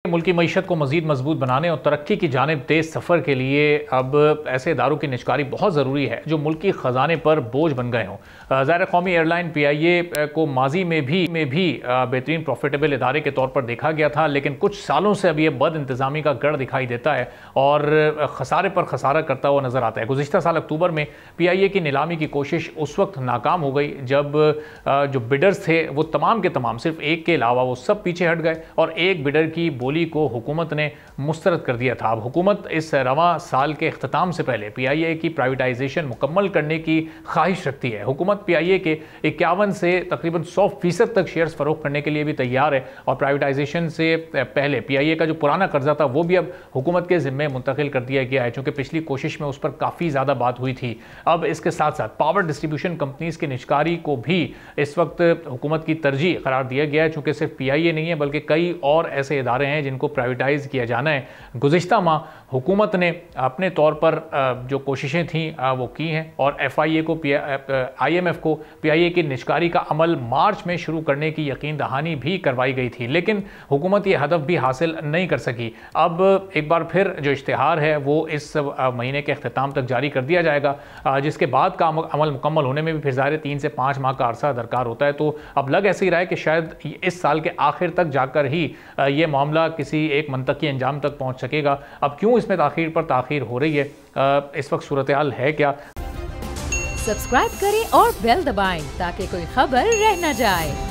मुल्की मईशत को मज़ीद मजबूत बनाने और तरक्की की जानिब तेज़ सफ़र के लिए अब ऐसे इदारों की निजकारी बहुत ज़रूरी है जो मुल्की ख़जाने पर बोझ बन गए हों। ज़ाहिर कौमी एयरलाइन PIA को माजी में भी बेहतरीन प्रॉफिटेबल इदारे के तौर पर देखा गया था, लेकिन कुछ सालों से अब ये बद इंतज़ामी का गढ़ दिखाई देता है और खसारे पर खसारा करता हुआ नज़र आता है। गुज़िश्ता साल अक्टूबर में PIA की नीलामी की कोशिश उस वक्त नाकाम हो गई जब जो बिडर्स थे वो तमाम के तमाम, सिर्फ एक के अलावा वो सब पीछे हट गए और एक बिडर की बोली को हुकूमत ने मुस्तरद कर दिया था। अब हुकूमत इस रवां साल के इख्तिताम से पहले PIA की प्राइवेटाइजेशन मुकम्मल करने की ख्वाहिश रखती है। हुकूमत PIA के 51 से तकरीबन 100% तक शेयर्स फरोख्त करने के लिए भी तैयार है और प्राइवेटाइजेशन से पहले PIA का जो पुराना कर्जा था वो भी अब हुकूमत के जिम्मे मुंतकिल कर दिया गया है, चूँकि पिछली कोशिश में उस पर काफ़ी ज़्यादा बात हुई थी। अब इसके साथ साथ पावर डिस्ट्रीब्यूशन कंपनीज की निजकारी को भी इस वक्त हुकूमत की तरजीह करार दिया गया है, चूँकि सिर्फ PIA नहीं है बल्कि कई और ऐसे इदारे हैं जिनको प्राइवेटाइज किया जाना है। गुज़िश्ता माह हुकूमत ने अपने तौर पर जो कोशिशें थी वो की हैं और FIA को IMF को PIA की निजकारी का अमल मार्च में शुरू करने की यकीन दहानी भी करवाई गई थी, लेकिन हुकूमत ये हदफ भी हासिल नहीं कर सकी। अब एक बार फिर जो इश्तिहार है वो इस महीने के अख्तिताम तक जारी कर दिया जाएगा, जिसके बाद का अमल मुकम्मल होने में भी फिर ज़ाहिर 3 से 5 माह का अरसा दरकार होता है। तो अब लग ऐसे ही रहा है कि शायद इस साल के आखिर तक जाकर ही ये मामला किसी एक मंतकी अंजाम तक पहुंच सकेगा। अब क्यों इसमें ताखीर पर ताखीर हो रही है, इस वक्त सूरत हाल है क्या? सब्सक्राइब करें और बेल दबाएं ताकि कोई खबर रह न जाए।